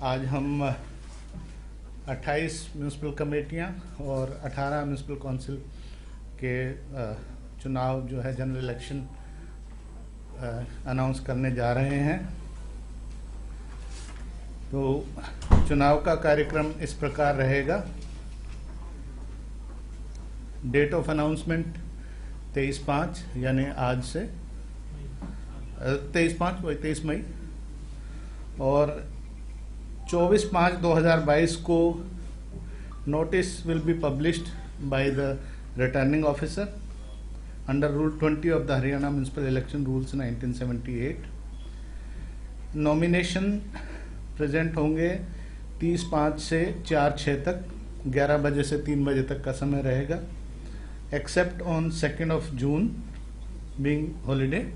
आज हम 28 म्यूनसिपल कमेटियां और 18 म्यूनसिपल काउंसिल के चुनाव जो है जनरल इलेक्शन अनाउंस करने जा रहे हैं। तो चुनाव का कार्यक्रम इस प्रकार रहेगा। डेट ऑफ अनाउंसमेंट 23/5 यानी आज से 23 मई और 24/5/2022 को notice will be published by the returning officer under Rule 20 of the Haryana Municipal Election Rules 1978। Nomination present होंगे 30/5 से 4/6 तक, 11 बजे से 3 बजे तक का समय रहेगा, except on 2 June being holiday.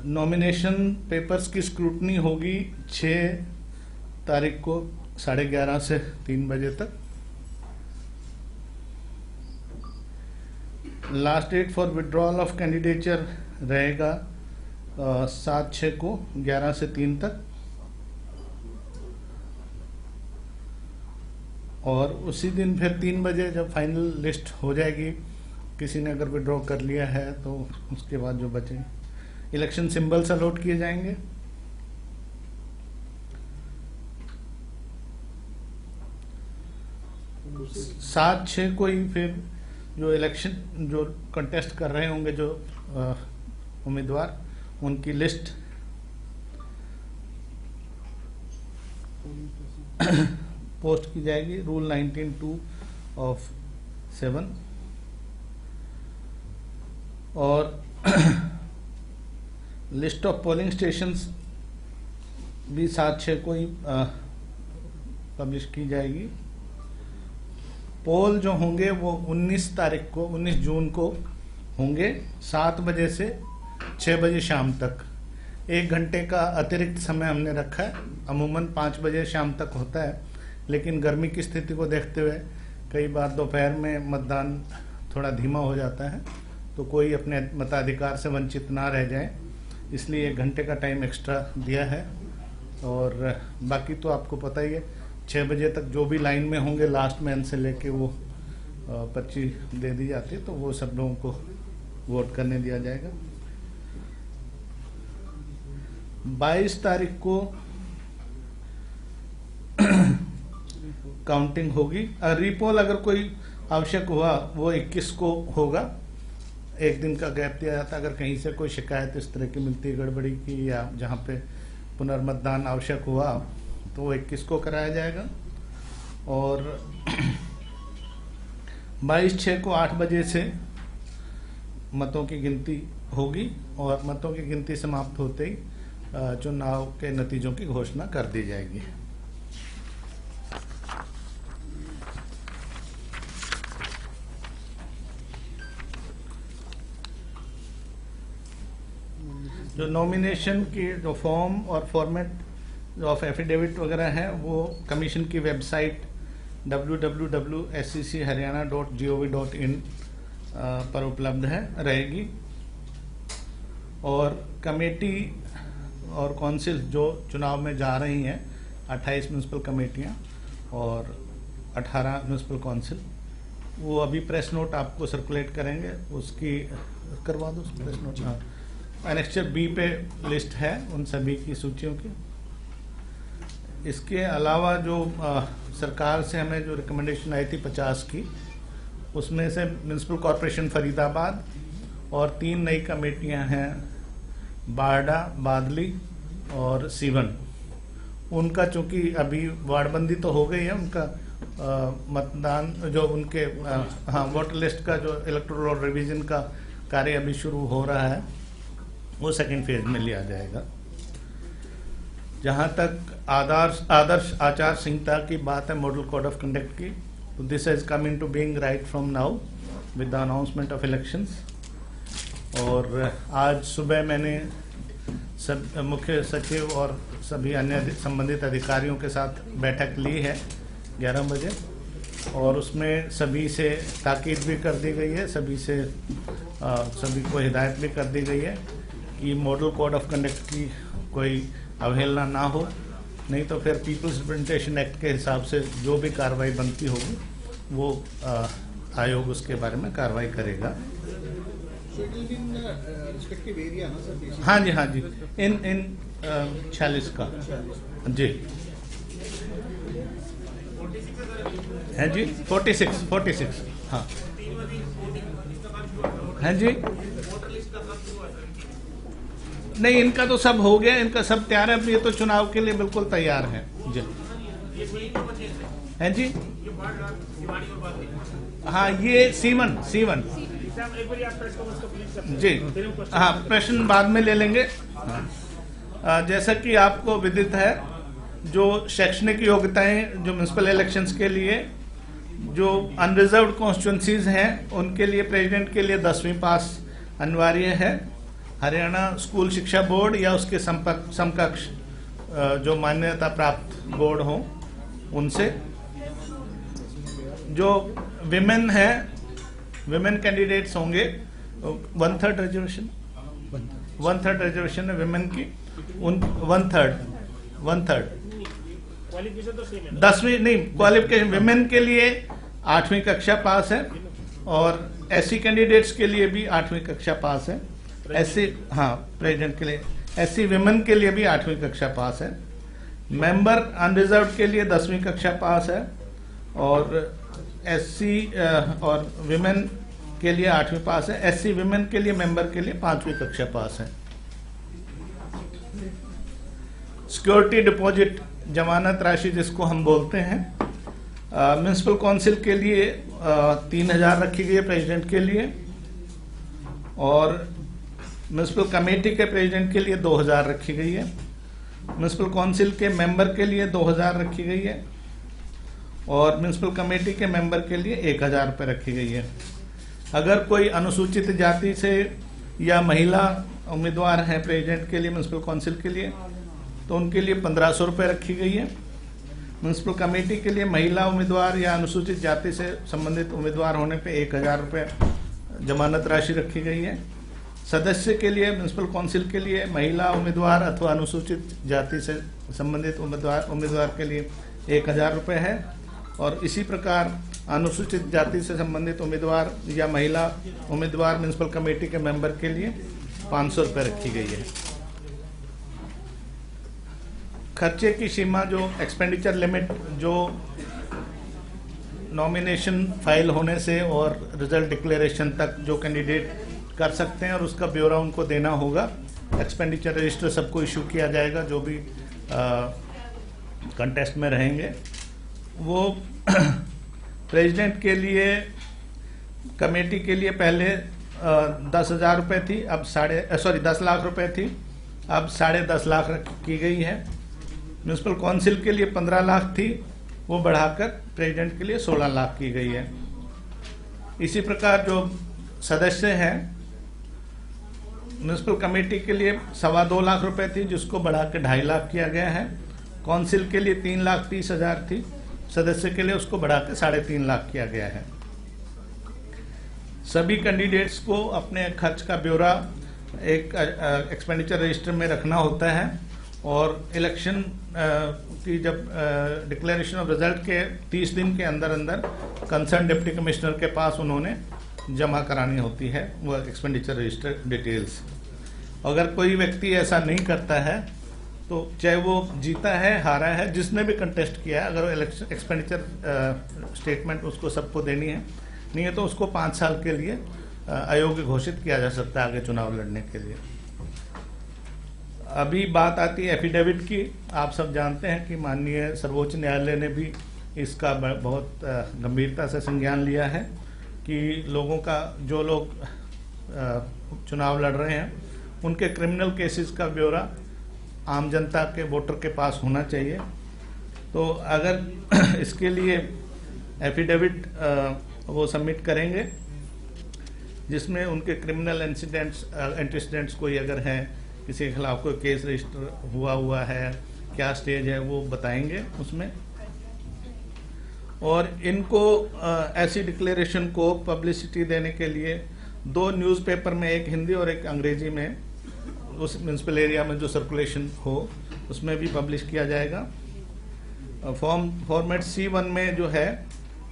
Nomination papers की स्क्रूटनी होगी 6 तारीख को 11:30 से 3 बजे तक। Last date for withdrawal of candidature रहेगा 7/6 को 11 से 3 तक, और उसी दिन फिर 3 बजे जब फाइनल लिस्ट हो जाएगी, किसी ने अगर विड्रॉ कर लिया है तो उसके बाद जो बचे इलेक्शन सिंबल्स अलॉट किए जाएंगे। सात 6 को ही फिर जो इलेक्शन जो कंटेस्ट कर रहे होंगे जो उम्मीदवार, उनकी लिस्ट पोस्ट की जाएगी रूल 19(2) ऑफ 7। और लिस्ट ऑफ पोलिंग स्टेशंस भी 7/6 को ही पब्लिश की जाएगी। पोल जो होंगे वो 19 जून को होंगे 7 बजे से 6 बजे शाम तक। 1 घंटे का अतिरिक्त समय हमने रखा है। अमूमन 5 बजे शाम तक होता है, लेकिन गर्मी की स्थिति को देखते हुए कई बार दोपहर में मतदान थोड़ा धीमा हो जाता है, तो कोई अपने मताधिकार से वंचित ना रह जाए, इसलिए 1 घंटे का टाइम एक्स्ट्रा दिया है। और बाकी तो आपको पता ही है, 6 बजे तक जो भी लाइन में होंगे लास्ट मैन से लेके वो पर्ची दे दी जाती है, तो वो सब लोगों को वोट करने दिया जाएगा। 22 तारीख को काउंटिंग होगी। रीपोल अगर कोई आवश्यक हुआ वो 21 को होगा। 1 दिन का गैप दिया जाता है, अगर कहीं से कोई शिकायत इस तरह की मिलती है गड़बड़ी की, या जहाँ पे पुनर्मतदान आवश्यक हुआ तो वो 21 को कराया जाएगा। और 22/6 को 8 बजे से मतों की गिनती होगी, और मतों की गिनती समाप्त होते ही चुनाव के नतीजों की घोषणा कर दी जाएगी। जो नॉमिनेशन की जो फॉर्म और फॉर्मेट ऑफ एफिडेविट वगैरह है वो कमीशन की वेबसाइट www.sccharyana.gov.in पर उपलब्ध रहेगी। और कमेटी और काउंसिल जो चुनाव में जा रही हैं, 28 म्यूनसिपल कमेटियां और 18 म्यूनसिपल काउंसिल, वो अभी प्रेस नोट आपको सर्कुलेट करेंगे, उसकी करवा दो प्रेस नोट। हाँ, एनेक्चर बी पे लिस्ट है उन सभी की सूचियों की। इसके अलावा जो सरकार से हमें जो रिकमेंडेशन आई थी 50 की, उसमें से म्यूनसिपल कॉरपोरेशन फरीदाबाद और 3 नई कमेटियां हैं, बारडा, बादली और सीवन। उनका चूंकि अभी वार्डबंदी तो हो गई है, उनका मतदान जो उनके वोटर लिस्ट का जो इलेक्टोरल रोल रिवीजन का कार्य अभी शुरू हो रहा है, वो सेकेंड फेज में लिया जाएगा। जहाँ तक आदर्श आचार संहिता की बात है, मॉडल कोड ऑफ कंडक्ट की, तो this has come into being right from now with the announcement of elections. और आज सुबह मैंने सब मुख्य सचिव और सभी अन्य संबंधित अधिकारियों के साथ बैठक ली है 11 बजे, और उसमें सभी से ताकीद भी कर दी गई है, सभी को हिदायत भी कर दी गई है कि मॉडल कोड ऑफ कंडक्ट की कोई अवहेलना ना हो, नहीं तो फिर पीपल्स रिप्रेजेंटेशन एक्ट के हिसाब से जो भी कार्रवाई बनती होगी वो आयोग उसके बारे में कार्रवाई करेगा। हाँ जी, हाँ जी, इन 46 का जी है जी, 46 हाँ है जी। नहीं, इनका तो सब हो गया, इनका सब तैयार है, ये तो चुनाव के लिए बिल्कुल तैयार है जी। है जी, हाँ ये C1 जी, हाँ प्रश्न बाद में ले लेंगे। जैसा कि आपको विदित है, जो शैक्षणिक योग्यताएं जो म्युनिसिपल इलेक्शंस के लिए जो अनरिजर्व्ड कॉन्स्टिट्यूंसीज हैं उनके लिए प्रेसिडेंट के लिए 10वीं पास अनिवार्य है। हरियाणा स्कूल शिक्षा बोर्ड या उसके समकक्ष जो मान्यता प्राप्त बोर्ड हो उनसे। जो विमेन है, विमेन कैंडिडेट्स होंगे 1/3 रिजर्वेशन, 1/3 रिजर्वेशन है विमेन की, उन 1/3 10वीं नहीं क्वालिफिकेशन विमेन के लिए 8वीं कक्षा पास है और SC कैंडिडेट्स के लिए भी 8वीं कक्षा पास है। SC हाँ प्रेसिडेंट के लिए, SC विमेन के लिए भी 8वीं कक्षा पास है। मेंबर अनरिजर्व्ड के लिए 10वीं कक्षा पास है और SC और विमेन के लिए 8वीं पास है। SC विमेन के लिए मेंबर के लिए 5वीं कक्षा पास है। सिक्योरिटी डिपॉजिट जमानत राशि जिसको हम बोलते हैं, म्युनिसिपल काउंसिल के लिए 3000 रखी गई है प्रेसिडेंट के लिए और म्युनिसिपल कमेटी के प्रेसिडेंट के लिए 2000 रखी गई है। म्युनिसिपल काउंसिल के मेंबर के लिए 2000 रखी गई है और म्युनिसिपल कमेटी के मेंबर के लिए 1000 रुपये रखी गई है। अगर कोई अनुसूचित जाति से या महिला उम्मीदवार हैं प्रेसिडेंट के लिए म्युनिसिपल काउंसिल के लिए तो उनके लिए 1500 रुपये रखी गई है। म्युनिसिपल कमेटी के लिए महिला उम्मीदवार या अनुसूचित जाति से संबंधित उम्मीदवार होने पे 1000 रुपये जमानत राशि रखी गई है। सदस्य के लिए म्युनिसिपल काउंसिल के लिए महिला उम्मीदवार अथवा अनुसूचित जाति से संबंधित उम्मीदवार के लिए 1000 रुपये है और इसी प्रकार अनुसूचित जाति से संबंधित उम्मीदवार या महिला उम्मीदवार म्युनिसिपल कमेटी के मेंबर के लिए 500 रुपये रखी गई है। खर्चे की सीमा जो एक्सपेंडिचर लिमिट जो नॉमिनेशन फाइल होने से और रिजल्ट डिक्लेरेशन तक जो कैंडिडेट कर सकते हैं और उसका ब्यौरा उनको देना होगा। एक्सपेंडिचर रजिस्टर सबको इशू किया जाएगा जो भी कंटेस्ट में रहेंगे। वो प्रेसिडेंट के लिए कमेटी के लिए पहले 10,000 रुपये थी, अब 10 लाख रुपए थी, अब 10.5 लाख की गई है। म्युनिसिपल काउंसिल के लिए 15 लाख थी, वो बढ़ाकर प्रेसिडेंट के लिए 16 लाख की गई है। इसी प्रकार जो सदस्य हैं, म्युनिसिपल कमेटी के लिए 2.25 लाख रुपए थी जिसको बढ़ा के 2.5 लाख किया गया है। काउंसिल के लिए 3,30,000 थी, सदस्य के लिए उसको बढ़ा के 3.5 लाख किया गया है। सभी कैंडिडेट्स को अपने खर्च का ब्यौरा एक एक्सपेंडिचर रजिस्टर में रखना होता है और इलेक्शन की जब डिक्लेरेशन ऑफ रिजल्ट के 30 दिन के अंदर अंदर कंसर्न डिप्टी कमिश्नर के पास उन्होंने जमा करानी होती है वो एक्सपेंडिचर रजिस्टर डिटेल्स। अगर कोई व्यक्ति ऐसा नहीं करता है तो चाहे वो जीता है हारा है, जिसने भी कंटेस्ट किया है, अगर वो इलेक्शन एक्सपेंडिचर स्टेटमेंट उसको सबको देनी है, नहीं है तो उसको 5 साल के लिए अयोग्य घोषित किया जा सकता है आगे चुनाव लड़ने के लिए। अभी बात आती है एफिडेविट की। आप सब जानते हैं कि माननीय सर्वोच्च न्यायालय ने भी इसका बहुत गंभीरता से संज्ञान लिया है कि लोगों का जो लोग चुनाव लड़ रहे हैं उनके क्रिमिनल केसेस का ब्यौरा आम जनता के वोटर के पास होना चाहिए। तो अगर इसके लिए एफिडेविट वो सबमिट करेंगे जिसमें उनके क्रिमिनल एंटीसीडेंट्स कोई अगर हैं, किसी के खिलाफ कोई केस रजिस्टर हुआ है, क्या स्टेज है, वो बताएंगे उसमें। और इनको ऐसी डिक्लेरेशन को पब्लिसिटी देने के लिए 2 न्यूज़पेपर में, एक हिंदी और एक अंग्रेजी में, उस म्यूनसिपल एरिया में जो सर्कुलेशन हो उसमें भी पब्लिश किया जाएगा। फॉर्मेट C1 में जो है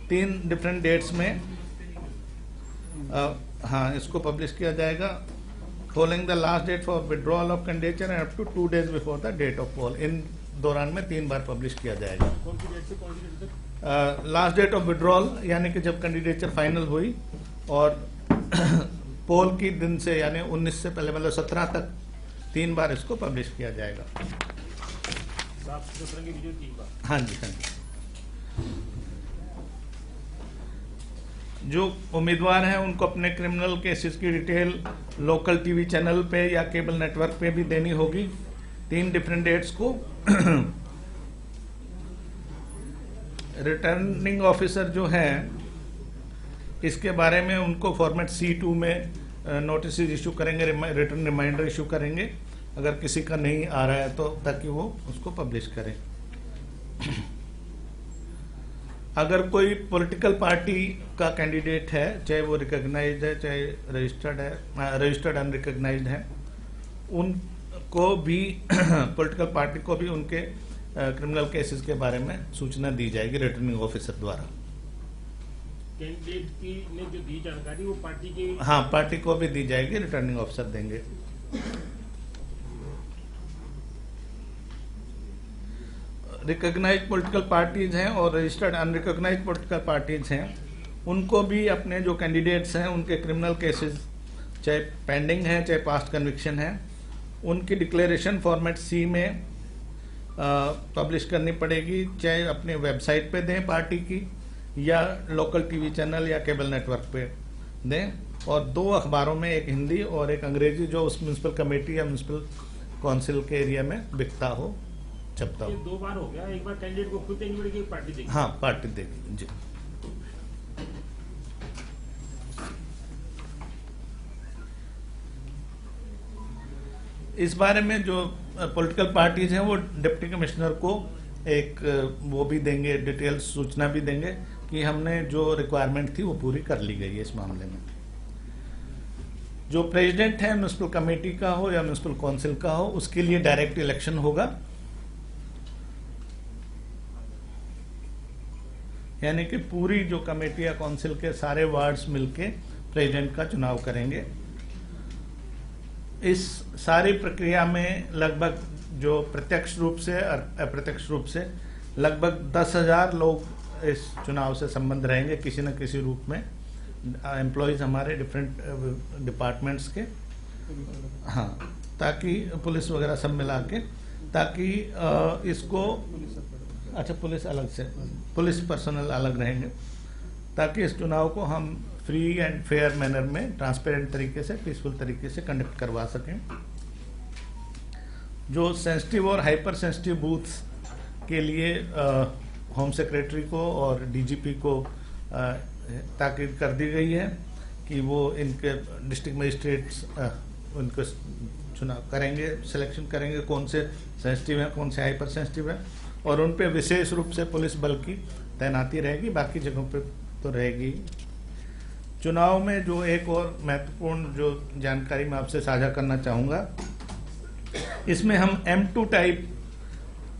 3 डिफरेंट डेट्स में हाँ इसको पब्लिश किया जाएगा। Following the last date for withdrawal of candidature end up to 2 days before the date of poll. इन दौरान में 3 बार पब्लिश किया जाएगा। कौन सी डेट से कौन सी डेट तक? लास्ट डेट ऑफ विड्रॉल यानी कि जब कैंडिडेचर फाइनल हुई, और पोल की दिन से यानी 19 से पहले मतलब 17 तक 3 बार इसको पब्लिश किया जाएगा। साफ सुथरा की वीडियो 3 बार। हाँ जी, हाँ जी। जो उम्मीदवार हैं उनको अपने क्रिमिनल केसेस की डिटेल लोकल टीवी चैनल पे या केबल नेटवर्क पे भी देनी होगी 3 डिफरेंट डेट्स को। रिटर्निंग ऑफिसर जो हैं इसके बारे में उनको फॉर्मेट C2 में नोटिस इशू करेंगे, रिटर्न रिमाइंडर इशू करेंगे अगर किसी का नहीं आ रहा है तो, ताकि वो उसको पब्लिश करें। अगर कोई पॉलिटिकल पार्टी का कैंडिडेट है, चाहे वो रिकॉग्नाइज्ड है चाहे रजिस्टर्ड है, रजिस्टर्ड अनरिकॉग्नाइज्ड है, उनको भी पॉलिटिकल पार्टी को भी उनके क्रिमिनल केसेस के बारे में सूचना दी जाएगी रिटर्निंग ऑफिसर द्वारा। कैंडिडेट की ने जो दी जानकारी वो पार्टी के, हाँ पार्टी को भी दी जाएगी, रिटर्निंग ऑफिसर देंगे। रिकॉग्नाइज्ड पॉलिटिकल पार्टीज हैं और रजिस्टर्ड अनरिकॉग्नाइज्ड पॉलिटिकल पार्टीज हैं, उनको भी अपने जो कैंडिडेट्स हैं उनके क्रिमिनल केसेस चाहे पेंडिंग है चाहे पास्ट कन्विक्शन है, उनकी डिक्लेरेशन फॉर्मेट C में पब्लिश करनी पड़ेगी, चाहे अपने वेबसाइट पे दें पार्टी की या लोकल टीवी चैनल या केबल नेटवर्क पे दें, और 2 अखबारों में, एक हिंदी और एक अंग्रेजी, जो उस म्यूनसिपल कमेटी या म्यूनसिपल काउंसिल के एरिया में बिकता हो, छपता हो। ये 2 बार हो गया, एक बार कैंडिडेट को खुद देनी पड़ेगी, पार्टी देगी। हाँ पार्टी देगी जी। इस बारे में जो पॉलिटिकल पार्टीज हैं वो डिप्टी कमिश्नर को एक वो भी देंगे, डिटेल सूचना भी देंगे कि हमने जो रिक्वायरमेंट थी वो पूरी कर ली गई है इस मामले में। जो प्रेसिडेंट है म्यूनसिपल कमेटी का हो या म्यूनसिपल काउंसिल का हो, उसके लिए डायरेक्ट इलेक्शन होगा, यानी कि पूरी जो कमेटी या काउंसिल के सारे वार्ड्स मिलके प्रेसिडेंट का चुनाव करेंगे। इस सारी प्रक्रिया में लगभग जो प्रत्यक्ष रूप से और अप्रत्यक्ष रूप से लगभग 10,000 लोग इस चुनाव से संबंध रहेंगे किसी न किसी रूप में, एम्प्लॉयज हमारे डिफरेंट डिपार्टमेंट्स के, हाँ, ताकि पुलिस वगैरह सब मिला के, ताकि इसको, अच्छा पुलिस अलग से, पुलिस पर्सनल अलग रहेंगे, ताकि इस चुनाव को हम फ्री एंड फेयर मैनर में ट्रांसपेरेंट तरीके से, पीसफुल तरीके से कंडक्ट करवा सकें। जो सेंसिटिव और हाइपर सेंसिटिव बूथ्स के लिए होम सेक्रेटरी को और डीजीपी को ताकीद कर दी गई है कि वो इनके डिस्ट्रिक्ट मजिस्ट्रेट्स उनको चुनाव करेंगे, सिलेक्शन करेंगे कौन से सेंसिटिव हैं कौन से हाइपर सेंसिटिव हैं, और उन पे विशेष रूप से पुलिस बल की तैनाती रहेगी, बाकी जगहों पे तो रहेगी। चुनाव में जो एक और महत्वपूर्ण जो जानकारी मैं आपसे साझा करना चाहूँगा, इसमें हम M2 टाइप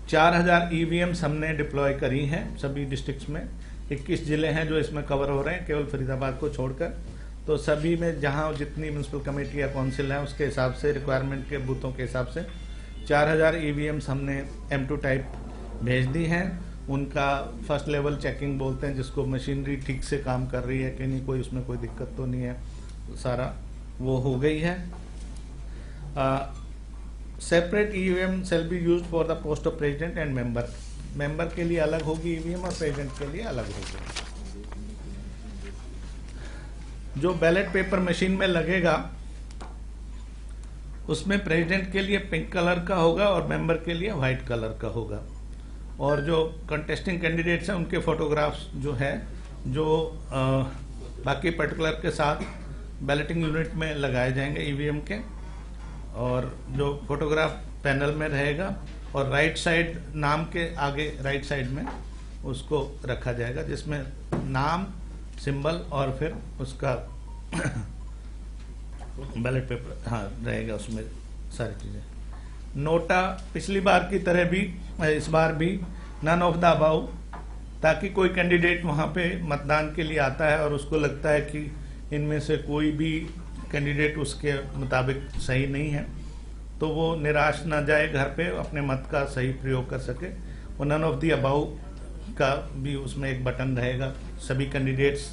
4000 EVMs हमने डिप्लॉय करी हैं सभी डिस्ट्रिक्ट्स में। 21 जिले हैं जो इसमें कवर हो रहे हैं केवल फरीदाबाद को छोड़कर, तो सभी में जहां जितनी म्यूनसिपल कमेटी या काउंसिल है उसके हिसाब से, रिक्वायरमेंट के बूथों के हिसाब से 4000 EVMs हमने M2 टाइप भेज दी हैं। उनका फर्स्ट लेवल चेकिंग बोलते हैं जिसको, मशीनरी ठीक से काम कर रही है कि नहीं, कोई उसमें कोई दिक्कत तो नहीं है, सारा वो हो गई है। Separate EVM shall be used for the post of president and member. Member के लिए अलग होगी EVM और प्रेसिडेंट के लिए अलग होगी। जो बैलेट पेपर मशीन में लगेगा उसमें प्रेसिडेंट के लिए पिंक कलर का होगा और मेंबर के लिए व्हाइट कलर का होगा, और जो कंटेस्टिंग कैंडिडेट्स हैं उनके फोटोग्राफ्स जो है जो बाकी पर्टिकुलर के साथ बैलेटिंग यूनिट में लगाए जाएंगे EVM के, और जो फोटोग्राफ पैनल में रहेगा और राइट साइड नाम के आगे राइट साइड में उसको रखा जाएगा, जिसमें नाम, सिंबल और फिर उसका बैलेट पेपर हाँ रहेगा उसमें सारी चीज़ें। नोटा पिछली बार की तरह भी इस बार भी नन ऑफ द अबाउ, ताकि कोई कैंडिडेट वहाँ पे मतदान के लिए आता है और उसको लगता है कि इनमें से कोई भी कैंडिडेट उसके मुताबिक सही नहीं है, तो वो निराश ना जाए, घर पे अपने मत का सही प्रयोग कर सके। और नन ऑफ द अबाउ का भी उसमें एक बटन रहेगा सभी कैंडिडेट्स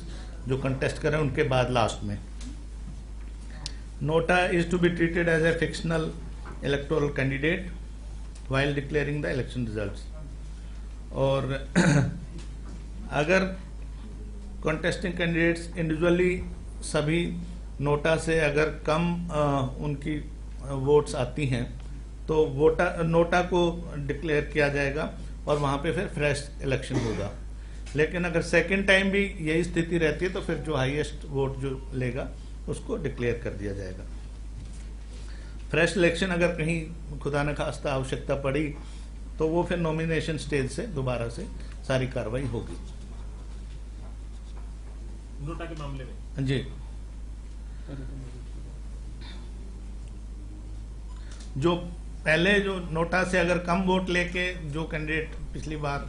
जो कंटेस्ट करें उनके बाद लास्ट में। NOTA is to be treated as a fictional electoral candidate while declaring the election results. और अगर कॉन्टेस्टिंग कैंडिडेट्स इंडिविजुअली सभी नोटा से अगर कम उनकी वोट्स आती हैं तो नोटा को डिक्लेयर किया जाएगा और वहाँ पे फिर फ्रेश इलेक्शन होगा। लेकिन अगर सेकेंड टाइम भी यही स्थिति रहती है तो फिर जो हाईएस्ट वोट जो लेगा उसको डिक्लेयर कर दिया जाएगा। फ्रेश इलेक्शन अगर कहीं खुदा न खास्ता आवश्यकता पड़ी तो वो फिर नॉमिनेशन स्टेज से दोबारा से सारी कार्रवाई होगी। नोटा के मामले में जी, जो पहले जो नोटा से अगर कम वोट लेके जो कैंडिडेट पिछली बार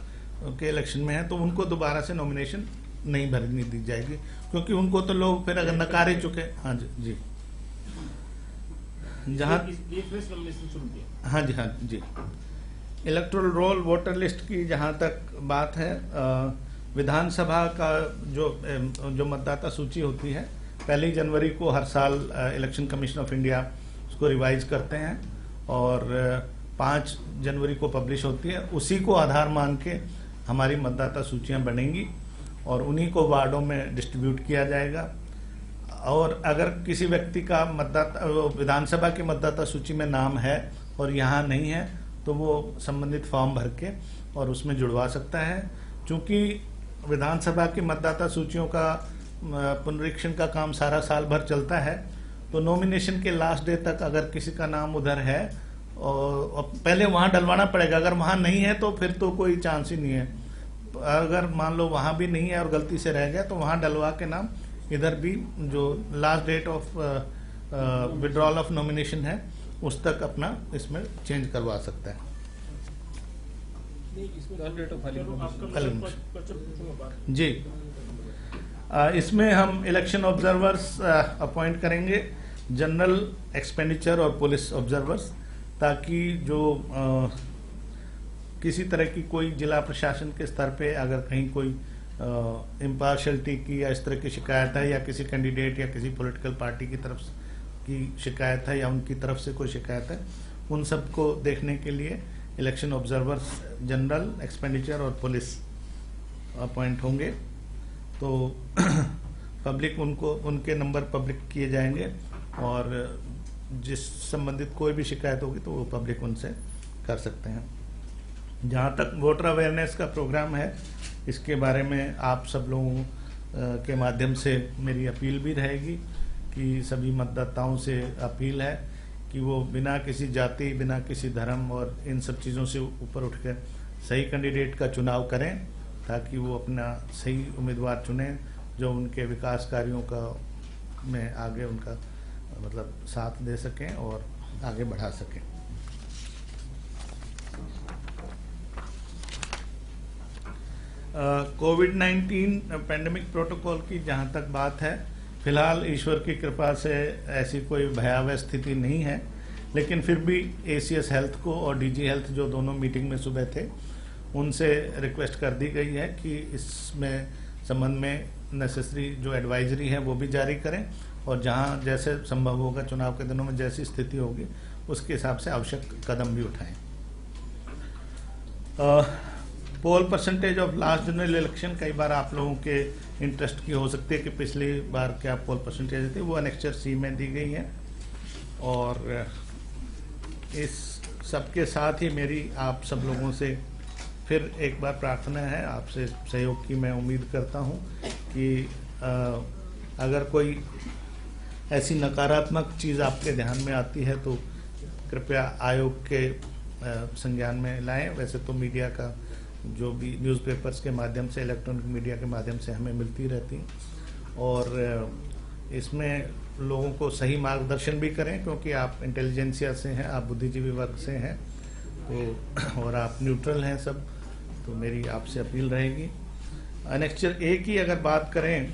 के इलेक्शन में है तो उनको दोबारा से नॉमिनेशन नहीं भरनी दी जाएगी, क्योंकि उनको तो लोग फिर अगर नकार ही चुके। हाँ जी जी, जहाँ हाँ जी हाँ जी, इलेक्टोरल रोल वोटर लिस्ट की जहाँ तक बात है, विधानसभा का जो मतदाता सूची होती है 1 जनवरी को हर साल इलेक्शन कमीशन ऑफ इंडिया उसको रिवाइज करते हैं और 5 जनवरी को पब्लिश होती है। उसी को आधार मान के हमारी मतदाता सूचियां बनेंगी और उन्हीं को वार्डों में डिस्ट्रीब्यूट किया जाएगा। और अगर किसी व्यक्ति का मतदाता विधानसभा की मतदाता सूची में नाम है और यहाँ नहीं है तो वो संबंधित फॉर्म भर के और उसमें जुड़वा सकता है। चूँकि विधानसभा की मतदाता सूचियों का पुनरीक्षण का काम सारा साल भर चलता है, तो नॉमिनेशन के लास्ट डे तक अगर किसी का नाम उधर है और पहले वहाँ डलवाना पड़ेगा। अगर वहाँ नहीं है तो फिर तो कोई चांस ही नहीं है। अगर मान लो वहाँ भी नहीं है और गलती से रह गया तो वहाँ डलवा के नाम इधर भी जो last date of withdrawal of nomination है उस तक अपना इसमें चेंज करवा सकता है। जी, इसमें हम इलेक्शन ऑब्जर्वर्स अपॉइंट करेंगे, जनरल एक्सपेंडिचर और पुलिस ऑब्जर्वर्स, ताकि जो किसी तरह की कोई जिला प्रशासन के स्तर पे अगर कहीं कोई इम्पार्शलिटी की या इस तरह की शिकायत है या किसी कैंडिडेट या किसी पॉलिटिकल पार्टी की तरफ की शिकायत है या उनकी तरफ से कोई शिकायत है, उन सब को देखने के लिए इलेक्शन ऑब्जर्वर्स जनरल एक्सपेंडिचर और पुलिस अपॉइंट होंगे। तो पब्लिक उनको उनके नंबर पब्लिक किए जाएंगे और जिस संबंधित कोई भी शिकायत होगी तो वो पब्लिक उनसे कर सकते हैं। जहाँ तक वोटर अवेयरनेस का प्रोग्राम है, इसके बारे में आप सब लोगों के माध्यम से मेरी अपील भी रहेगी कि सभी मतदाताओं से अपील है कि वो बिना किसी जाति, बिना किसी धर्म और इन सब चीज़ों से ऊपर उठकर सही कैंडिडेट का चुनाव करें, ताकि वो अपना सही उम्मीदवार चुनें जो उनके विकास कार्यों का में आगे उनका मतलब साथ दे सकें और आगे बढ़ा सकें। कोविड-19 पेंडेमिक प्रोटोकॉल की जहाँ तक बात है, फिलहाल ईश्वर की कृपा से ऐसी कोई भयावह स्थिति नहीं है, लेकिन फिर भी ACS हेल्थ को और DG हेल्थ जो दोनों मीटिंग में सुबह थे उनसे रिक्वेस्ट कर दी गई है कि इसमें संबंध में नेसेसरी जो एडवाइजरी है वो भी जारी करें और जहां जैसे संभव होगा चुनाव के दिनों में जैसी स्थिति होगी उसके हिसाब से आवश्यक कदम भी उठाएं। Poll percentage of last general election, कई बार आप लोगों के इंटरेस्ट की हो सकती है कि पिछली बार क्या पोल परसेंटेज थी, वो अनेक्चर C में दी गई है। और इस सबके साथ ही मेरी आप सब लोगों से फिर एक बार प्रार्थना है, आपसे सहयोग की मैं उम्मीद करता हूं कि अगर कोई ऐसी नकारात्मक चीज़ आपके ध्यान में आती है तो कृपया आयोग के संज्ञान में लाएं। वैसे तो मीडिया का जो भी न्यूज़पेपर्स के माध्यम से, इलेक्ट्रॉनिक मीडिया के माध्यम से हमें मिलती रहती और इसमें लोगों को सही मार्गदर्शन भी करें, क्योंकि आप इंटेलिजेंसिया से हैं, आप बुद्धिजीवी वर्ग से हैं, तो और आप न्यूट्रल हैं सब, तो मेरी आपसे अपील रहेगी। एनेक्चर ए की अगर बात करें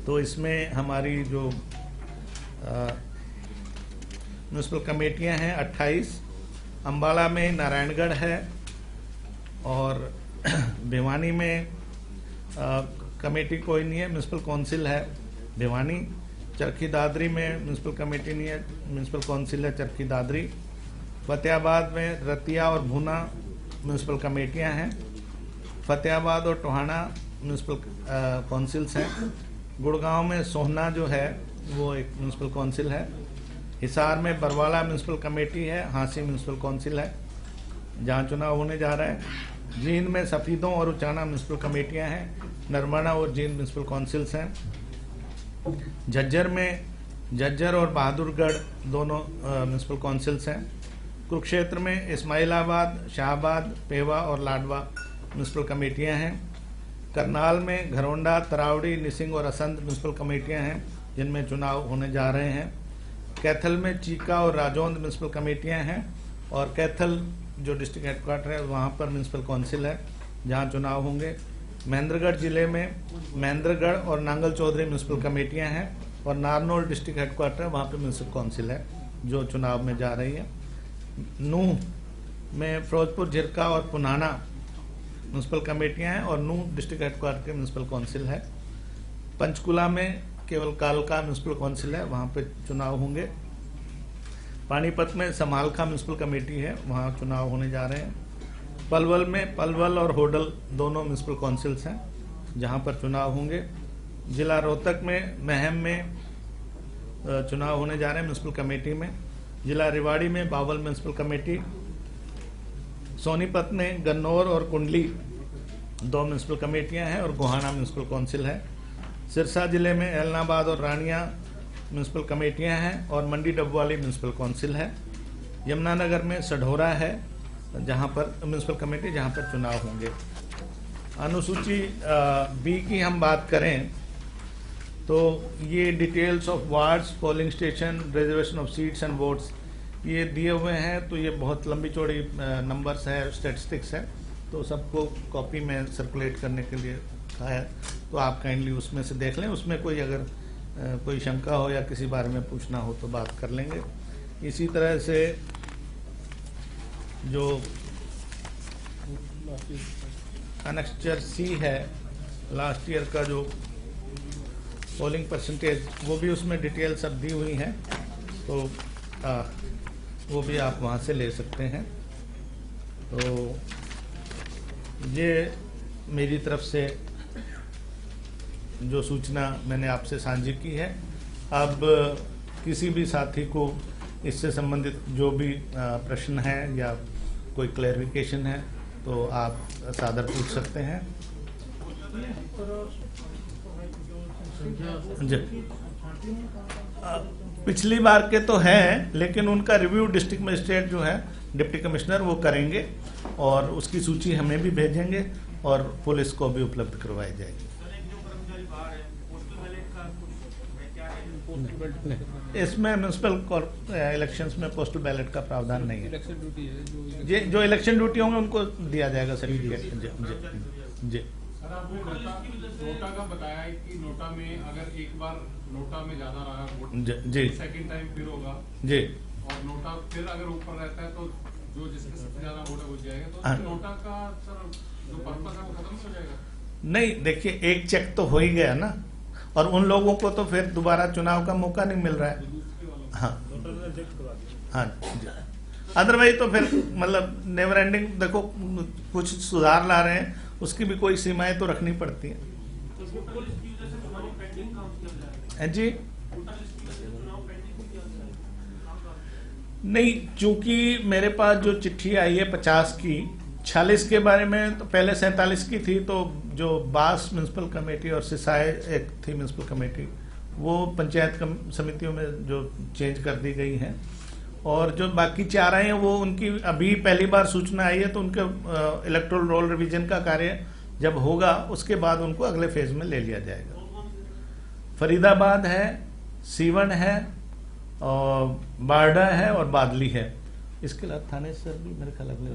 तो इसमें हमारी जो म्यूनसिपल कमेटियां हैं 28, अम्बाला में नारायणगढ़ है, और भिवानी में कमेटी कोई नहीं है, म्यूनसिपल काउंसिल है भिवानी। चरखी दादरी में म्यूनसिपल कमेटी नहीं है, म्यूनसिपल काउंसिल है चरखी दादरी। फतेहाबाद में रतिया और भूना म्यूनसिपल कमेटियां हैं। फतेहाबाद और टोहाना म्यूनसिपल काउंसिल्स हैं। गुड़गांव में सोहना जो है वो एक म्यूनसिपल काउंसिल है। हिसार में बरवाला म्यूनसिपल कमेटी है, हांसी म्यूनसिपल काउंसिल है जहाँ चुनाव होने जा रहा है। जींद में सफीदों और उचाना म्यूनसिपल कमेटियां हैं। नरमना और जींद म्यूनसिपल काउंसिल्स हैं। झज्जर में झज्जर और बहादुरगढ़ दोनों म्यूनसिपल काउंसिल्स हैं। कुरुक्षेत्र में इस्माइलाबाद, शाहबाद, पेवा और लाडवा म्यूनसिपल कमेटियां हैं। करनाल में घरौंडा, तरावड़ी, निसिंग और असंध म्यूनसिपल कमेटियां हैं जिनमें चुनाव होने जा रहे हैं। कैथल में चीका और राजौंद म्यूनसिपल कमेटियां हैं, और कैथल जो डिस्ट्रिक्ट हेडक्वार्टर है वहाँ पर म्यूनसिपल काउंसिल है जहाँ चुनाव होंगे। महेंद्रगढ़ जिले में महेंद्रगढ़ और नांगल चौधरी म्यूनसिपल कमेटियां हैं, और नारनौल डिस्ट्रिक्ट हेडक्वार्टर है वहाँ पर म्यूनसिपल काउंसिल है जो चुनाव में जा रही है। नूह में फिरोजपुर, झिरका और पुनाना म्यूनसिपल कमेटियां हैं, और नूह डिस्ट्रिक्ट हेडक्वार्टर के म्यूनसिपल काउंसिल है। पंचकुला में केवल कालका म्यूनसिपल काउंसिल है, वहाँ पे चुनाव होंगे। पानीपत में समालखा म्यूनसिपल कमेटी है, वहाँ चुनाव होने जा रहे हैं। पलवल में पलवल और होडल दोनों म्यूनसिपल काउंसिल्स हैं जहाँ पर चुनाव होंगे। जिला रोहतक में महम में चुनाव होने जा रहे हैं म्यूनसिपल कमेटी में। जिला रेवाड़ी में बावल म्यूनसिपल कमेटी। सोनीपत में गन्नौर और कुंडली दो म्यूनसिपल कमेटियां हैं, और गोहाना म्यूनसिपल काउंसिल है। सिरसा जिले में एलनाबाद और रानिया म्यूनसिपल कमेटियां हैं, और मंडी डबवाली म्यूनसिपल काउंसिल है। यमुनानगर में सढौरा है जहां पर म्यूनसिपल कमेटी जहां पर चुनाव होंगे। अनुसूची बी की हम बात करें तो ये details of wards, polling station, reservation of seats and votes ये दिए हुए हैं। तो ये बहुत लंबी चौड़ी नंबर्स है, स्टैटिस्टिक्स है, तो सबको कॉपी में सर्कुलेट करने के लिए कहा है, तो आप काइंडली उसमें से देख लें। उसमें कोई अगर कोई शंका हो या किसी बारे में पूछना हो तो बात कर लेंगे। इसी तरह से जो अनेक्स्चर सी है लास्ट ईयर का जो पोलिंग परसेंटेज, वो भी उसमें डिटेल सब दी हुई हैं, तो वो भी आप वहाँ से ले सकते हैं। तो ये मेरी तरफ से जो सूचना मैंने आपसे साझी की है। अब किसी भी साथी को इससे संबंधित जो भी प्रश्न है या कोई क्लैरिफिकेशन है तो आप सादर पूछ सकते हैं। पिछली बार के तो हैं, लेकिन उनका रिव्यू डिस्ट्रिक्ट मजिस्ट्रेट जो है डिप्टी कमिश्नर वो करेंगे, और उसकी सूची हमें भी भेजेंगे और पुलिस को भी उपलब्ध करवाई जाएगी। इसमें म्यूनसिपल इलेक्शंस में पोस्टल बैलेट का प्रावधान नहीं है। इलेक्शन ड्यूटी है जो इलेक्शन ड्यूटी होंगे उनको दिया जाएगा सर्टिफिकेट। जी सर, आपने नोटा का बताया है कि नोटा में अगर एक बार नोटा में ज्यादा रहा वोट, जी सेकंड टाइम फिर होगा जी, और नोटा फिर अगर ऊपर रहता है तो जो जिसके सबसे ज्यादा वोट है वो जाएगा, तो हाँ। नोटा का सर जो पर्पस है वो खत्म हो जाएगा। नहीं, देखिए एक चेक तो हो ही गया ना, और उन लोगों को तो फिर दोबारा चुनाव का मौका नहीं मिल रहा है। हाँ हाँ जी, अदरवाइज तो फिर मतलब नेवर एंडिंग। देखो कुछ सुधार ला रहे हैं, उसकी भी कोई सीमाएं तो रखनी पड़ती हैं। जी नहीं, चूंकि मेरे पास जो चिट्ठी आई है 50 की, 46 के बारे में तो पहले 47 की थी, तो जो बास म्यूनसिपल कमेटी और सिसाई एक थी म्यूनसिपल कमेटी, वो पंचायत समितियों में जो चेंज कर दी गई हैं, और जो बाकी 4 हैं वो उनकी अभी पहली बार सूचना आई है, तो उनके इलेक्टोरल रोल रिवीजन का कार्य जब होगा उसके बाद उनको अगले फेज में ले लिया जाएगा। फरीदाबाद है, सीवन है, और बारडा है और बादली है। इसके अलावा थानेसर भी मेरे ख्याल अगले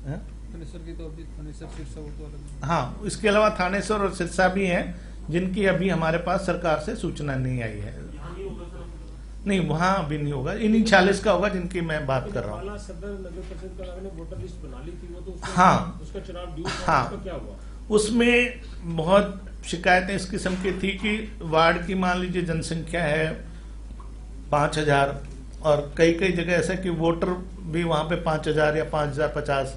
हैं? की तो अभी थानेसर सिरसा वो तो अलग। हाँ, इसके अलावा थानेसर और सिरसा भी हैं जिनकी अभी हमारे पास सरकार से सूचना नहीं आई है। नहीं, वहाँ अभी नहीं होगा, इन 40 का होगा जिनकी मैं बात कर रहा हूँ। सदर नगर परिषद का आपने वोटर लिस्ट बना ली थी, वो तो हाँ, उसका चुनाव ड्यू था, हाँ, उसका क्या हुआ? उसमें बहुत शिकायतें इस किस्म की थी कि वार्ड की मान लीजिए जनसंख्या है 5000 और कई कई जगह ऐसा कि वोटर भी वहाँ पे 5000 या 5050,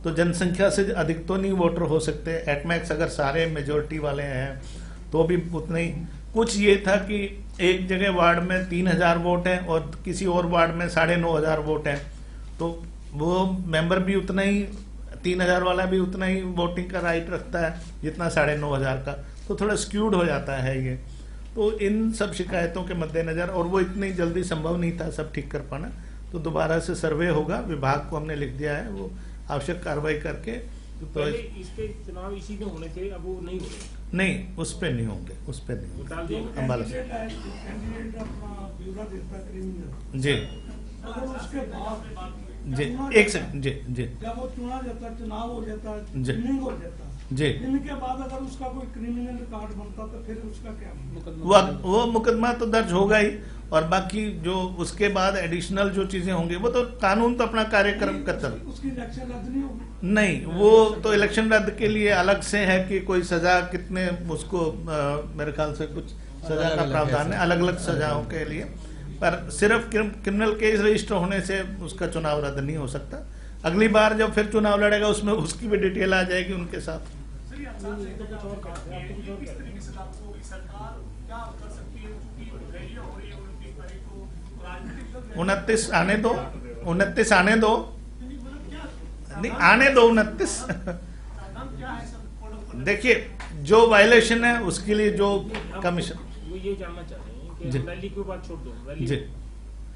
तो जनसंख्या से अधिक तो नहीं वोटर हो सकते। एटमैक्स अगर सारे मेजोरिटी वाले हैं तो भी उतने ही। कुछ ये था कि एक जगह वार्ड में 3000 वोट हैं और किसी और वार्ड में 9500 वोट हैं, तो वो मेंबर भी उतना ही, 3000 वाला भी उतना ही वोटिंग का राइट रखता है जितना 9500 का, तो थोड़ा स्क्यूड हो जाता है ये। तो इन सब शिकायतों के मद्देनजर, और वो इतनी जल्दी संभव नहीं था सब ठीक कर पाना, तो दोबारा से सर्वे होगा, विभाग को हमने लिख दिया है, वो आवश्यक कार्रवाई करके। तो पहले इसके चुनाव इसी में होने थे, अब वो नहीं हो रहे। नहीं, उस पे नहीं होंगे, उस पे नहीं होंगे। डाल दिया अम्बाला से कैंडिडेट अपना ब्यूरो देता क्रिमिनल, जी अगर उसके बाद जी, एक सेकंड जी जी जब वो चुनाव हो जाता जी। है, हो जाता जी, इनके बाद अगर उसका कोई क्रिमिनल रिकॉर्ड बनता तो फिर उसका क्या? वो मुकदमा तो दर्ज होगा ही, और बाकी जो उसके बाद एडिशनल जो चीजें होंगी वो तो कानून तो अपना कार्यक्रम करता है। उसकी इलेक्शन रद्द नहीं होगी? नहीं, वो तो इलेक्शन रद्द के लिए अलग से है कि कोई सजा कितने उसको मेरे ख्याल से कुछ सजा का प्रावधान है अलग अलग सजाओं के लिए, पर सिर्फ क्रिमिनल केस रजिस्टर होने से उसका चुनाव रद्द नहीं हो सकता। अगली बार जब फिर चुनाव लड़ेगा उसमें उसकी भी डिटेल आ जाएगी उनके साथ। 29 आने दो, 29 आने दो, नहीं आने दो 29। देखिए, जो वायलेशन है उसके लिए जो कमीशन, वो ये जानना चाह रहे हैं जी। कि रैली की बात छोड़ दो, रैली जी,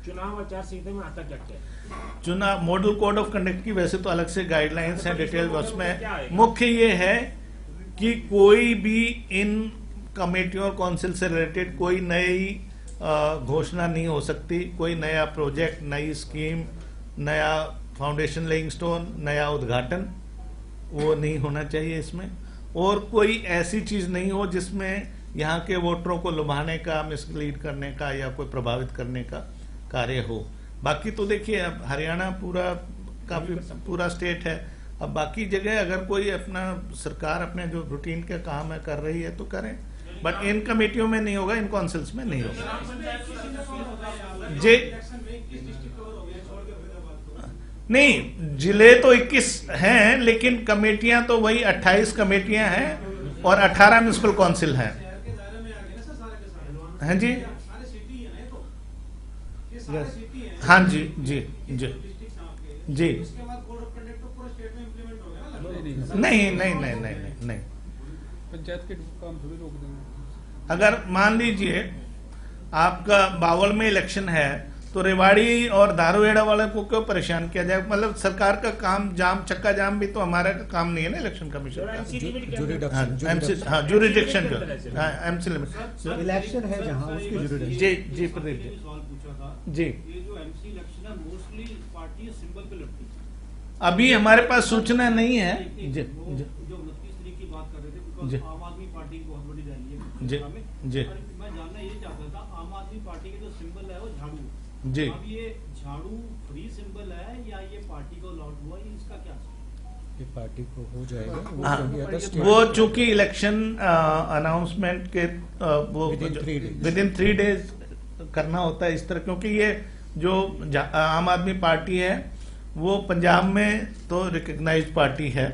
चुनाव आचार संहिता में आता क्या क्या है? चुनाव मॉडल कोड ऑफ कंडक्ट की वैसे तो अलग से गाइडलाइंस हैं, डिटेल उसमें मुख्य ये है कि कोई भी इन कमेटियों और काउंसिल से रिलेटेड कोई नई घोषणा नहीं हो सकती, कोई नया प्रोजेक्ट, नई स्कीम, नया फाउंडेशन लेइंग स्टोन, नया उद्घाटन, वो नहीं होना चाहिए इसमें। और कोई ऐसी चीज नहीं हो जिसमें यहाँ के वोटरों को लुभाने का, मिसलीड करने का या कोई प्रभावित करने का कार्य हो। बाकी तो देखिए, अब हरियाणा पूरा काफी पूरा स्टेट है, अब बाकी जगह अगर कोई अपना सरकार अपने जो रूटीन के काम है कर रही है तो करें, बट इन कमेटियों में नहीं होगा, इन काउंसिल्स में नहीं होगा। जी नहीं, जिले तो 21 हैं, लेकिन कमेटियां तो वही 28 कमेटियां हैं और 18 म्युनिसिपल काउंसिल हैं। हैं जी, हाँ जी जी जी जी, नहीं नहीं नहीं नहीं नहीं नहीं, पंचायत के काम थोड़ी रोक देंगे। अगर मान लीजिए आपका बावल में इलेक्शन है तो रेवाड़ी और धारूहेड़ा वाले को क्यों परेशान किया जाए? मतलब सरकार का काम जाम, चक्का जाम भी तो हमारा काम नहीं है ना इलेक्शन कमीशन का। हाँ, जुरिडिक्शन का, हाँ, एमसी लिमिट इलेक्शन है जहाँ उसकी जुरिडिक्शन। जी जी प्रदीप जी सवाल पूछा था, जी। ये जो एमसी इलेक्शन है मोस्टली पार्टी सिंबल पे लड़ती है। अभी हमारे पास सूचना नहीं है। जी जी जो 29 तारीख की बात कर रहे थे, जी। बिकॉज़ आम आदमी पार्टी की बहुत बड़ी रैली है जी में। जी और मैं जानना ये चाहता था, आम आदमी पार्टी के जो सिंबल है वो झाड़ू, जी। अब ये झाड़ू फ्री सिंबल है या ये पार्टी को अलॉट हुआ, ये इसका क्या ये पार्टी को हो जाएगा वो हाँ, क्योंकि अगर स्टेट- वो चूंकि इलेक्शन अनाउंसमेंट के वो Within 3 days। विदिन 3 डेज करना होता है इस तरह, क्योंकि ये जो आम आदमी पार्टी है वो पंजाब में तो रिकग्नाइज्ड पार्टी है,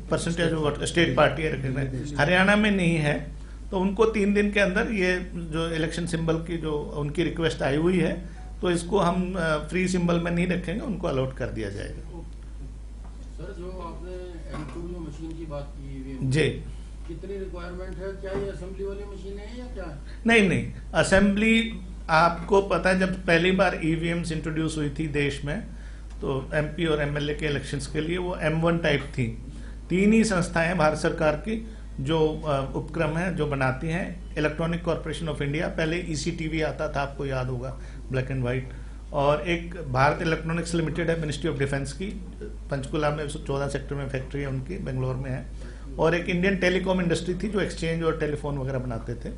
परसेंटेज ऑफ स्टेट पार्टी है रिकग्नाइज, हरियाणा में नहीं है, तो उनको 3 दिन के अंदर ये जो इलेक्शन सिंबल की जो उनकी रिक्वेस्ट आई हुई है, तो इसको हम फ्री सिंबल में नहीं रखेंगे, उनको अलॉट कर दिया जाएगा। सर, जो आपने एमक्यूबी मशीन की बात की, जी, कितनी रिक्वायरमेंट है? क्या ये असेंबली वाली मशीन है या क्या? नहीं नहीं, असेंबली आपको पता है जब पहली बार ईवीएम्स इंट्रोड्यूस हुई थी देश में, तो एमपी और एमएलए के इलेक्शंस के लिए वो M1 टाइप थी। 3 ही संस्थाएं भारत सरकार की जो उपक्रम है जो बनाती हैं इलेक्ट्रॉनिक कॉर्पोरेशन ऑफ इंडिया, पहले ईसीटीवी आता था, आपको याद होगा, ब्लैक एंड व्हाइट, और एक भारत इलेक्ट्रॉनिक्स लिमिटेड है मिनिस्ट्री ऑफ डिफेंस की, पंचकुला में 14 सेक्टर में फैक्ट्री है उनकी, बेंगलोर में है, और एक इंडियन टेलीकॉम इंडस्ट्री थी जो एक्सचेंज और टेलीफोन वगैरह बनाते थे।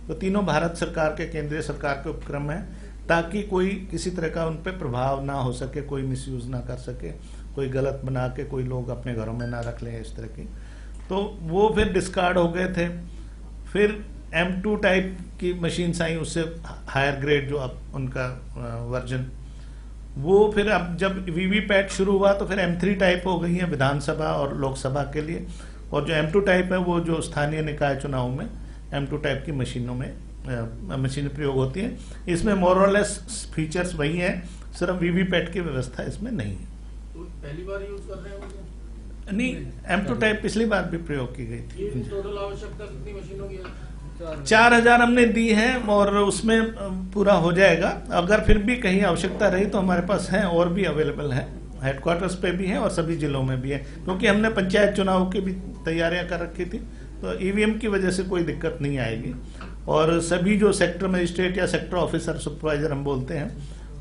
तो तीनों भारत सरकार के, केंद्रीय सरकार के उपक्रम है, ताकि कोई किसी तरह का उन पर प्रभाव ना हो सके, कोई मिसयूज ना कर सके, कोई गलत बना के कोई लोग अपने घरों में ना रख लें इस तरह की। तो वो फिर डिस्कार्ड हो गए थे। फिर M2 टाइप की मशीन्स आई, उससे हायर ग्रेड जो अब उनका वर्जन, वो फिर अब जब वीवीपैट शुरू हुआ तो फिर M3 टाइप हो गई है विधानसभा और लोकसभा के लिए, और जो M2 टाइप है वो जो स्थानीय निकाय चुनाव में M2 टाइप की मशीनों में मशीन प्रयोग होती है। इसमें मोरलेस फीचर्स वही हैं, सिर्फ वीवीपैट की व्यवस्था इसमें नहीं है। तो पहली बार यूज कर रहे हैं नहीं, M2 टाइप पिछली बार भी प्रयोग की गई थी। ये टोटल आवश्यकता कितनी मशीनों की है? 4000 हमने दी है और उसमें पूरा हो जाएगा। अगर फिर भी कहीं आवश्यकता रही तो हमारे पास है और भी अवेलेबल है, हेडक्वार्टर्स पे भी है और सभी जिलों में भी है, क्योंकि हमने पंचायत चुनाव की भी तैयारियां कर रखी थी, तो ईवीएम की वजह से कोई दिक्कत नहीं आएगी। और सभी जो सेक्टर मजिस्ट्रेट या सेक्टर ऑफिसर सुपरवाइजर हम बोलते हैं,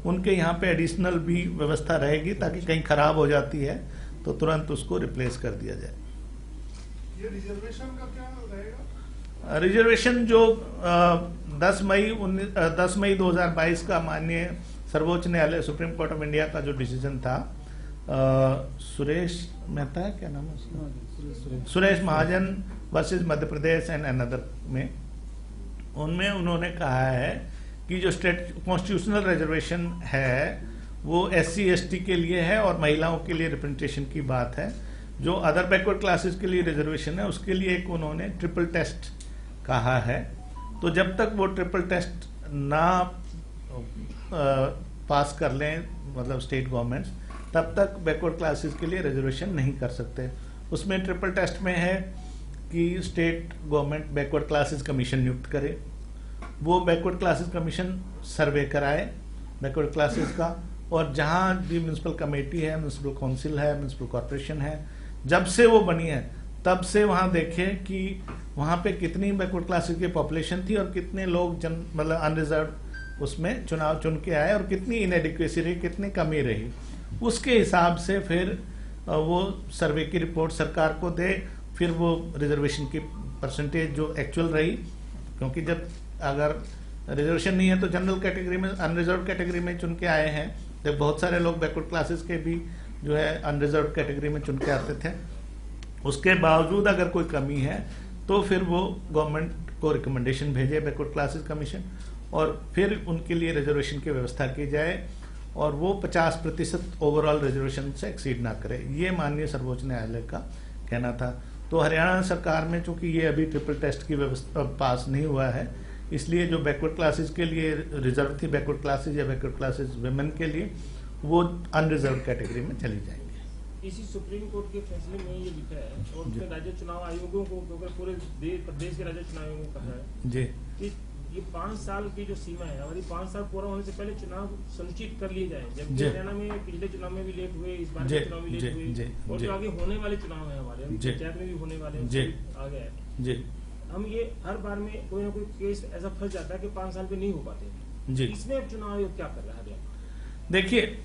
उनके यहाँ पे एडिशनल भी व्यवस्था रहेगी, ताकि कहीं खराब हो जाती है तो तुरंत उसको रिप्लेस कर दिया जाए। ये रिजर्वेशन का क्या रहेगा? रिजर्वेशन जो 10 मई 2022 का माननीय सर्वोच्च न्यायालय सुप्रीम कोर्ट ऑफ इंडिया का जो डिसीजन था, सुरेश मेहता है, क्या नाम है उसका, Suresh Mahajan versus Madhya Pradesh and another में, उनमें उन्होंने कहा है कि जो स्टेट कॉन्स्टिट्यूशनल रिजर्वेशन है वो SC ST के लिए है और महिलाओं के लिए रिप्रेजेंटेशन की बात है। जो अदर बैकवर्ड क्लासेस के लिए रिजर्वेशन है उसके लिए एक उन्होंने ट्रिपल टेस्ट कहा है। तो जब तक वो ट्रिपल टेस्ट ना पास कर लें, मतलब स्टेट गवर्नमेंट्स, तब तक बैकवर्ड क्लासेस के लिए रिजर्वेशन नहीं कर सकते। उसमें ट्रिपल टेस्ट में है कि state government backward classes commission नियुक्त करे, वो बैकवर्ड क्लासेस कमीशन सर्वे कराए बैकवर्ड क्लासेस का, और जहाँ भी म्यूनसिपल कमेटी है, म्यूनसिपल काउंसिल है, म्यूनसिपल कॉर्पोरेशन है, जब से वो बनी है तब से वहाँ देखें कि वहाँ पे कितनी बैकवर्ड क्लासेस की पॉपुलेशन थी और कितने लोग मतलब अनरिजर्व उसमें चुनाव चुन के आए और कितनी इनएडिक्वेसी रही, कितनी कमी रही। उसके हिसाब से फिर वो सर्वे की रिपोर्ट सरकार को दे, फिर वो रिजर्वेशन की परसेंटेज जो एक्चुअल रही, क्योंकि जब अगर रिजर्वेशन नहीं है तो जनरल कैटेगरी में, अनरिजर्व कैटेगरी में चुन के आए हैं, जब बहुत सारे लोग बैकवर्ड क्लासेस के भी जो है अनरिजर्व कैटेगरी में चुन के आते थे, उसके बावजूद अगर कोई कमी है तो फिर वो गवर्नमेंट को रिकमेंडेशन भेजे बैकवर्ड क्लासेस कमीशन, और फिर उनके लिए रिजर्वेशन की व्यवस्था की जाए, और वो 50% ओवरऑल रिजर्वेशन से एक्सीड ना करे। ये माननीय सर्वोच्च न्यायालय का कहना था। तो हरियाणा सरकार में चूंकि ये अभी ट्रिपल टेस्ट की व्यवस्था पास नहीं हुआ है, इसलिए जो बैकवर्ड क्लासेस के लिए रिजर्व थी, बैकवर्ड क्लासेस या बैकवर्ड क्लासेस वुमेन के लिए, वो अनरिजर्व कैटेगरी में चली जाएंगे। इसी सुप्रीम कोर्ट के फैसले में ये लिखा है, और उसने राज्य चुनाव आयोगों को, क्योंकि पूरे प्रदेश के राज्य चुनाव आयोगों को कहा है जी कि ये 5 साल की जो सीमा है, और ये 5 साल पूरा होने से पहले चुनाव सुनिश्चित कर लिए जाए। जबकि हरियाणा में पिछले चुनाव में भी लेट हुए, इस बार के चुनाव में लेट हुए, और जो आगे होने वाले चुनाव है हमारे, अभी पंचायत में भी होने वाले आ गया है जी। हम ये हर बार में कोई ना कोई केस ऐसा फंस जाता है कि 5 साल पे नहीं हो पाते जी। इसमें चुनाव आयोग क्या कर रहा है? देखिए,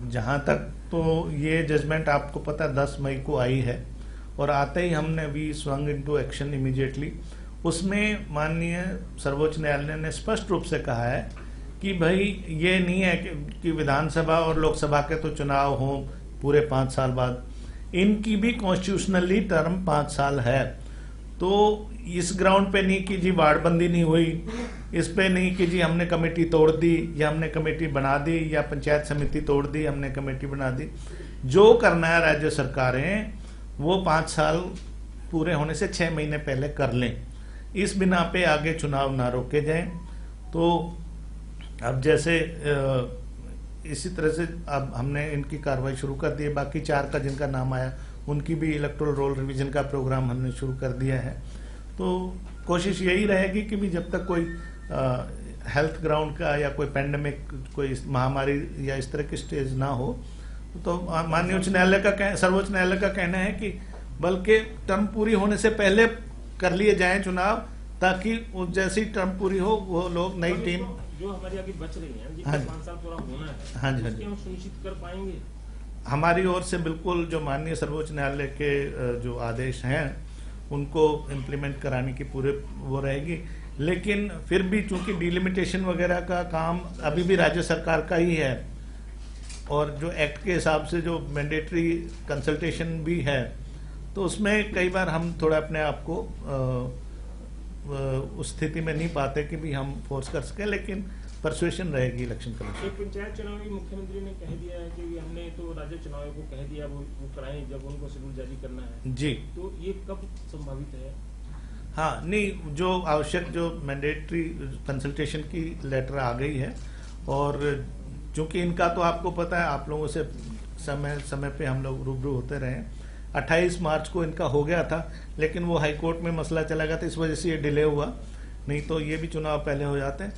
जहां तक तो ये जजमेंट आपको पता 10 मई को आई है, और आते ही हमने अभी स्वंग इनटू एक्शन इमीडिएटली। उसमें माननीय सर्वोच्च न्यायालय ने स्पष्ट रूप से कहा है कि भाई ये नहीं है कि विधानसभा और लोकसभा के तो चुनाव हों पूरे 5 साल बाद, इनकी भी कॉन्स्टिट्यूशनली टर्म 5 साल है। तो इस ग्राउंड पे नहीं कि जी वार्डबंदी नहीं हुई, इस पे नहीं कि जी हमने कमेटी तोड़ दी या हमने कमेटी बना दी, या पंचायत समिति तोड़ दी हमने कमेटी बना दी। जो करना है राज्य सरकारें वो 5 साल पूरे होने से 6 महीने पहले कर लें, इस बिना पे आगे चुनाव ना रोके जाएं। तो अब जैसे इसी तरह से अब हमने इनकी कार्रवाई शुरू कर दी है। बाकी 4 का जिनका नाम आया उनकी भी इलेक्टोरल रोल रिवीजन का प्रोग्राम हमने शुरू कर दिया है। तो कोशिश यही रहेगी कि भी जब तक कोई हेल्थ ग्राउंड का या कोई पैंडेमिक, कोई महामारी या इस तरह की स्टेज ना हो, तो माननीय उच्च न्यायालय का सर्वोच्च न्यायालय का कहना है कि बल्कि टर्म पूरी होने से पहले कर लिए जाएं चुनाव, ताकि जैसी टर्म पूरी हो वो लोग नई टीम जो हमारी आगे बच रही है जिनका 5 साल पूरा होना है, हाँ जी, उसके हम सुनिश्चित कर पाएंगे। हमारी ओर से बिल्कुल जो माननीय सर्वोच्च न्यायालय के जो आदेश हैं उनको इम्प्लीमेंट कराने की पूरे वो रहेगी। लेकिन फिर भी चूंकि डिलिमिटेशन वगैरह का काम अभी भी राज्य सरकार का ही है, और जो एक्ट के हिसाब से जो मैंडेटरी कंसल्टेशन भी है, तो उसमें कई बार हम थोड़ा अपने आप को उस स्थिति में नहीं पाते कि भी हम फोर्स कर सकें, लेकिन परसुएशन रहेगी इलेक्शन कमीशन। एक पंचायत चुनाव में मुख्यमंत्री ने कह दिया है कि हमने तो राज्य चुनाव को कह दिया वो कराएं जब उनको शेड्यूल जारी करना है जी, तो ये कब संभावित है? हाँ नहीं, जो आवश्यक जो मैंडेटरी कंसल्टेशन की लेटर आ गई है, और चूंकि इनका तो आपको पता है, आप लोगों से समय समय पे हम लोग रूबरू होते रहे। 28 मार्च को इनका हो गया था, लेकिन वो हाई कोर्ट में मसला चला गया था, इस वजह से ये डिले हुआ, नहीं तो ये भी चुनाव पहले हो जाते हैं।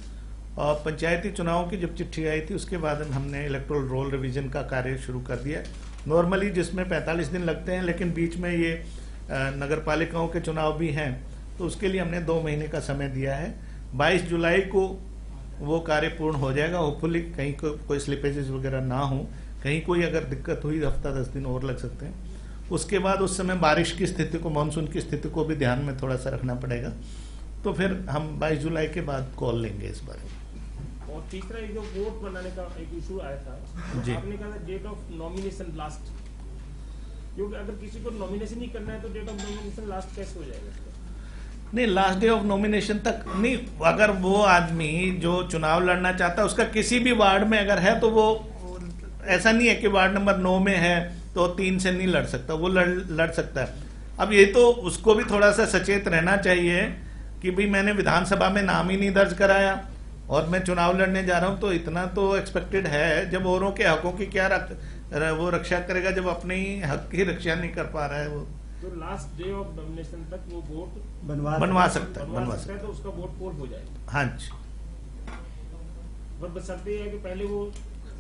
और पंचायती चुनावों की जब चिट्ठी आई थी उसके बाद हमने इलेक्टोरल रोल रिवीजन का कार्य शुरू कर दिया, नॉर्मली जिसमें 45 दिन लगते हैं, लेकिन बीच में ये नगर पालिकाओं के चुनाव भी हैं, तो उसके लिए हमने 2 महीने का समय दिया है। 22 जुलाई को वो कार्य पूर्ण हो जाएगा, होपफुली कहीं कोई स्लिपेजेस वगैरह ना हो, कहीं कोई अगर दिक्कत हुई हफ्ता 10 दिन और लग सकते हैं। उसके बाद उस समय बारिश की स्थिति को, मानसून की स्थिति को भी ध्यान में थोड़ा सा रखना पड़ेगा, तो फिर हम 22 जुलाई के बाद कॉल लेंगे इस बारे में। और तीसरा एक जो वोट बनाने का एक इशू आया था, तो आपने कहा डेट ऑफ नॉमिनेशन लास्ट, क्योंकि अगर किसी को नॉमिनेशन ही करना है तो डेट ऑफ नॉमिनेशन लास्ट कैसे हो जाएगा? नहीं, लास्ट डे ऑफ नॉमिनेशन तक नहीं, अगर वो आदमी जो चुनाव लड़ना चाहता है उसका किसी भी वार्ड में अगर है, तो वो ऐसा नहीं है कि वार्ड नंबर 9 में है तो 3 से नहीं लड़ सकता, वो लड़ सकता है। अब ये तो उसको भी थोड़ा सा सचेत रहना चाहिए कि भाई मैंने विधानसभा में नाम ही नहीं दर्ज कराया और मैं चुनाव लड़ने जा रहा हूं, तो इतना तो एक्सपेक्टेड है। जब औरों के हकों की क्या वो रक्षा करेगा जब अपने ही हक की रक्षा नहीं कर पा रहा है वो? तो लास्ट डे ऑफ नॉमिनेशन तक वो वोट बनवा सकता है, तो उसका वोट पोल हो जाएगा। हाँ जी, पर बशर्ते है कि पहले वो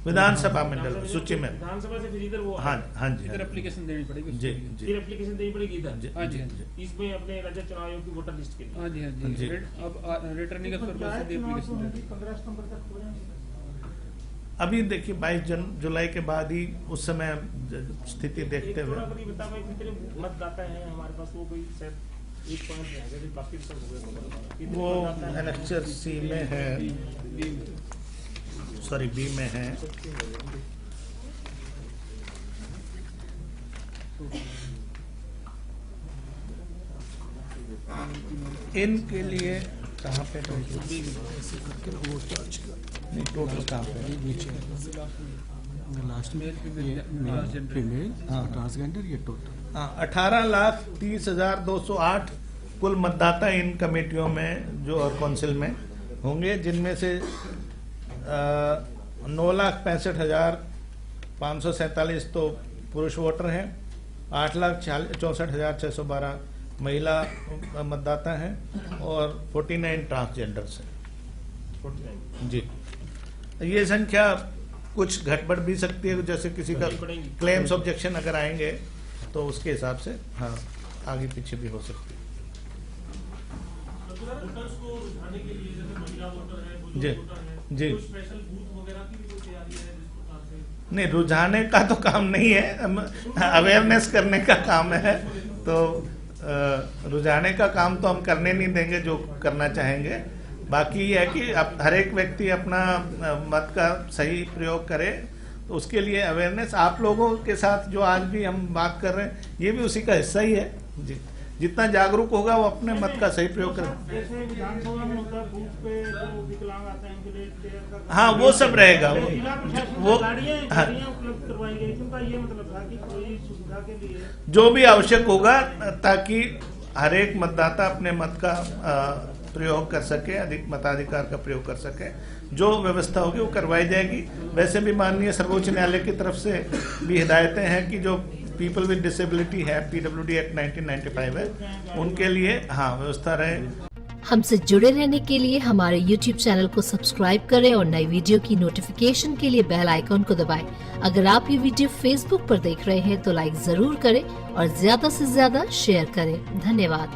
विधानसभा में डल सूची में, विधानसभा से फिर इधर वो हाँ जी, इधर एप्लीकेशन देनी पड़ेगी जी जी, फिर एप्लीकेशन देनी पड़ेगी इधर। हाँ जी, हाँ जी, इसमें अपने राज्य चुनाव आयोग की वोटर लिस्ट के लिए। हाँ जी, हाँ जी। अब रिटर्निंग अफसर से एप्लीकेशन दे 15 सितंबर तक हो जाएंगे। अभी देखिए 22 जुलाई के बाद ही उस समय स्थिति देखते हुए बता पाए कितने मतदाता हैं हमारे पास, वो कोई शायद 1 पॉइंट है, बाकी सब हो गए। वो एनेक्चर सी में है, सॉरी बी में है, इनके लिए कहाँ पे टोटल कहाँ पे लास्ट में फीमेल ट्रांसजेंडर ये टोटल 18,30,208 कुल मतदाता इन कमेटियों में जो और काउंसिल में होंगे, जिनमें से 9,65,547 तो पुरुष वोटर हैं, 8,64,612 महिला मतदाता हैं और 49 ट्रांसजेंडर्स हैं। 49 जी, ये संख्या कुछ घटबढ़ भी सकती है, जैसे किसी का क्लेम्स ऑब्जेक्शन अगर आएंगे तो उसके हिसाब से हाँ आगे पीछे भी हो सकती है। जी जी, नहीं रुझाने का तो काम नहीं है, अवेयरनेस करने का काम है, तो रुझाने का काम तो हम करने नहीं देंगे जो करना चाहेंगे। बाकी ये है कि अब हर एक व्यक्ति अपना मत का सही प्रयोग करे, तो उसके लिए अवेयरनेस आप लोगों के साथ जो आज भी हम बात कर रहे हैं ये भी उसी का हिस्सा ही है जी। जितना जागरूक होगा वो अपने मत का सही प्रयोग करे। जैसे विधानसभा में होता है बूथ पे जो विकलांग आते हैं हाँ वो सब रहेगा, वो गाड़ियां उपलब्ध करवाई गई थी, उनका ये मतलब था कि कोई सुविधा के लिए जो भी आवश्यक होगा ताकि हर एक मतदाता अपने मत का प्रयोग कर सके, अधिक मताधिकार का प्रयोग कर सके, जो व्यवस्था होगी वो करवाई जाएगी। वैसे भी माननीय सर्वोच्च न्यायालय की तरफ से भी हिदायतें हैं कि जो पीपल विद डिसेबिलिटी है, PWD एक्ट 1995 है, उनके लिए हाँ व्यवस्था रहे। हमसे जुड़े रहने के लिए हमारे YouTube चैनल को सब्सक्राइब करें और नई वीडियो की नोटिफिकेशन के लिए बेल आइकॉन को दबाएं। अगर आप ये वीडियो Facebook पर देख रहे हैं तो लाइक जरूर करें और ज्यादा से ज्यादा शेयर करें। धन्यवाद।